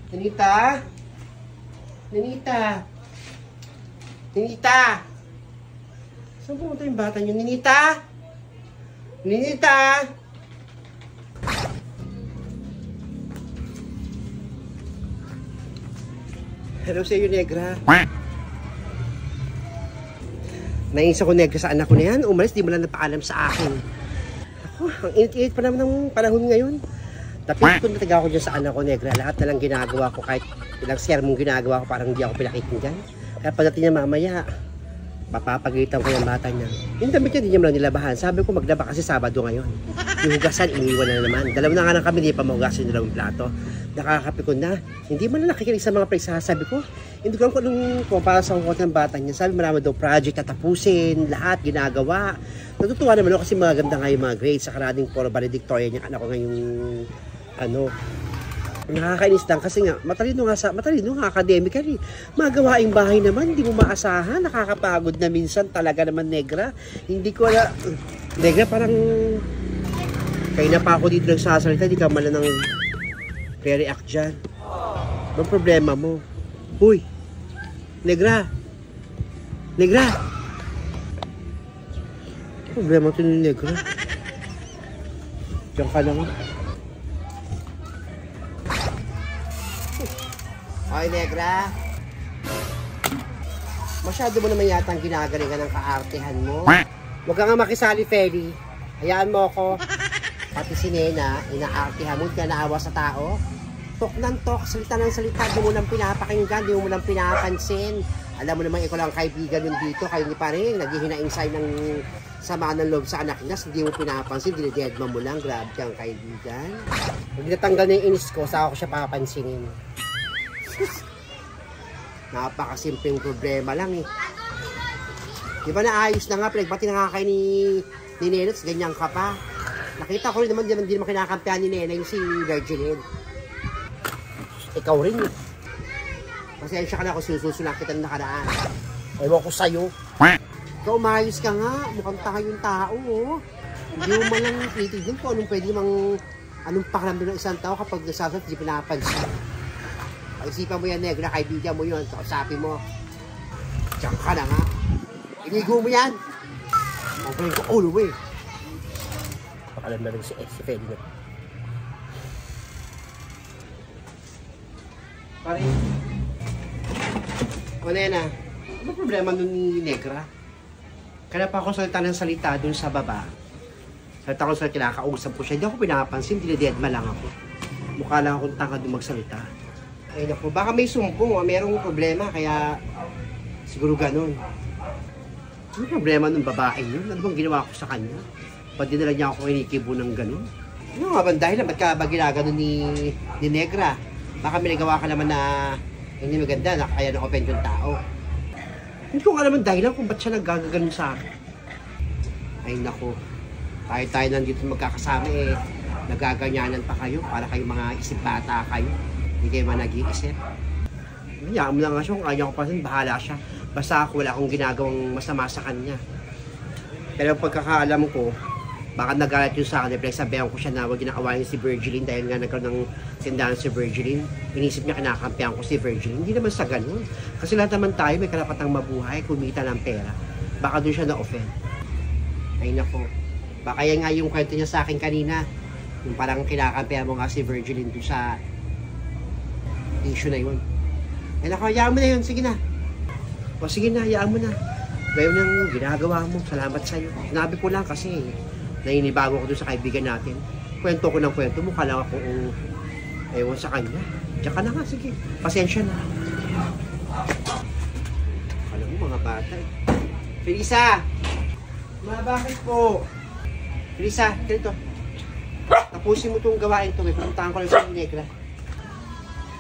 Ninita? Ninita? Ninita? Saan pumunta yung bata niyo? Ninita? Ninita? Hello sa iyo, Negra. Nainis ako, Negra, sa anak ko na yan. Umalis, di mo lang napaalam sa akin. Ako, ang init-init pa naman ng panahon ngayon. Tapos kung nataga ako dyan sa anak ko, Negra, lahat na lang ginagawa ko, kahit ilang sermong ginagawa ko, parang hindi ako pinakikinggan. Kaya pagdating niya mamaya, papapagitan ko yung bata niya. Yung damit niya, hindi niya mo lang nilabahan. Sabi ko, maglaba kasi Sabado ngayon. Yung hugasan, iniwan na naman. Dalawa na nga lang kami, hindi pa mahugasan yung dalawang plato. Nakakapikon na. Hindi man na nakikinig sa mga pagsasabi ko. Hindi ko alam kung anong para sa kukot ng bata niya. Sabi, marami daw project na tapusin, lahat ginagawa. Natutuwa naman ako kasi maganda nga yung mga grades sa karading for valedictorian niya. Anak ko ngayong nakakainis lang kasi nga matalino nga academically. Magawaing bahay naman, hindi mo maasahan, nakakapagod na minsan talaga naman, Negra. Hindi ko na Negra, parang kaya na pa ako dito nagsasalita, hindi ka mala ng re-react dyan. Anong problema mo? Uy, Negra, Negra, problema ito ni Negra. Diyan ka lang. Ay, Negra. Masyado mo naman yata ang ginagalingan ng kaartehan mo. Huwag ka nga makisali, Feli. Hayaan mo ako. Pati si Nena, inaartehan mo, hindi ka naawa sa tao. Tok ng tok, salita ng salita, di mo lang pinapakinggan, di mo lang pinapansin. Alam mo naman, ikaw lang kaibigan nun dito, kayo ni Paring, naghihinaing sa'yo ng sama ng loob sa anak niya, hindi mo pinapansin, dinidedma mo lang, grabe kang kaibigan. Pag natanggal na yung inis ko, saka ko siya papansinin. Napakasimpleng problema lang eh. Di ba naayos na nga, pinagbati na nga kayo ni Nenets, ganyan ka pa. Nakita ko rin naman, di naman kinakampihan ni Nena yung si Virgilin. Ikaw rin eh. Pasensya ka na kung sinususunak kita ng nakaraan. Ewan ko sa'yo. Ikaw, umayos ka nga. Mukhang tanga yung tao, oh. Hindi mo man lang titignan kung anong pwede anong pakaramdam ng isang tao kapag nasasalat, hindi pinapansin. Isipan mo yan, Negra, kaibigan mo yun. Kausapin mo. Diyan ka na nga. Inigo mo yan. Ang galing ko ulo mo eh. Pakalam na rin si Feli na. Pare. O Nena, ano problema nun ni Negra? Kaya pa ako salita ng salita dun sa baba. Salita ko sa kinakausap ko siya. Hindi ako pinapansin, dinidedma lang ako. Mukha lang akong tanga dun magsalita. Ay naku, baka may sumpong o merong problema, kaya siguro ganun. Ano problema nung babae yun? Ano bang ginawa ko sa kanya? Ba't dinala niya ako kinikibo ng ganun? Ano nga ba dahil? Ba't ka ba ginagano ni Negra? Baka may nagawa ka naman na hindi maganda, na kaya na-open yung tao. Hindi ko nga naman dahilan kung ba't siya naggaganon sa akin. Ay naku, tayo nandito magkakasama eh, nagaganyanan pa kayo para kayo mga isip bata kayo. Hindi kayo man nag-iisip. Hayaan mo lang nga siya, kung kanya ko pa rin, bahala siya. Basta ako, wala akong ginagawang masama sa kanya. Pero pagkakaalam ko, baka nagalit yun sa akin, sabihan ko siya na huwag ginakawain si Virgilin dahil nga nagkaroon ng tindahan si Virgilin. Inisip niya kinakampihan ko si Virgilin. Hindi naman sa ganun. Kasi lahat naman tayo may karapatang mabuhay, kumita ng pera. Baka doon siya na-offend. Ay nako, baka yan nga yung kwento niya sa akin kanina. Yung parang kinakampihan mo nga si Virgilin doon sa issue na yun. Ay naku, hayaan mo na yun. Sige na. O sige na, hayaan mo na. Gayun yung ginagawa mo. Salamat sa'yo. Sinabi ko lang kasi nainibago ko doon sa kaibigan natin. Kwento ko ng kwento mo. Kala ko ewan sa kanya. Diyan ka na nga. Sige. Pasensya na. Alam mo mga bata eh. Felisa! Bakit po? Felisa, ganito. Tapusin mo itong gawain ito. Pumuntahan ko lang sa Negra.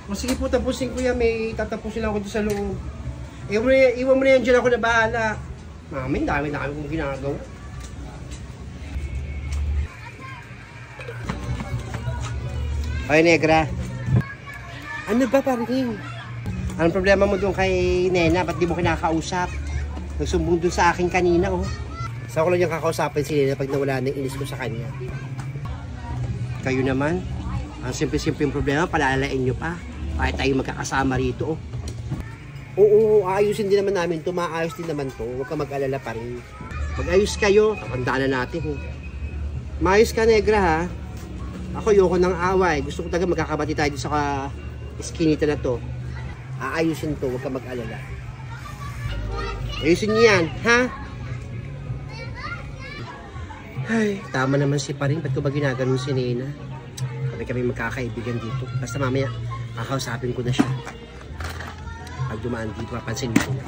O sige po, tapusin ko yan. May tatapusin lang ako doon sa loob. Iwan mo na yan dyan, ako na bahala. Mami, dami kong ginagawa. Okay, Negra. Ano ba, paring? Anong problema mo doon kay Nena? Ba't di mo kinakausap? Nagsumbong doon sa akin kanina, oh. Saan ko lang yung kakausapin si Nena pag nawala na inis ko sa kanya? Kayo naman, ang simple-simple yung problema, palalain nyo pa. Tayo tayo magkakasama rito, oh. Oo, aayusin din naman namin to. Maayos din naman to. Huwag ka mag-alala pa rin. Mag-ayos kayo. Tatandaan na natin, oh. Maayos ka, Negra, ha? Ako, yoko ng away. Gusto ko talaga magkakabati tayo sa skinita na to. Aayusin to. Huwag ka mag-alala. Ayusin niyo yan, ha? Ay, tama naman si Paring. Ba't ko ba ginaganon si Nena? Kami magkakaibigan dito. Basta mamaya, kakausapin ko na siya. Pag dumaan dito, papansin ko na.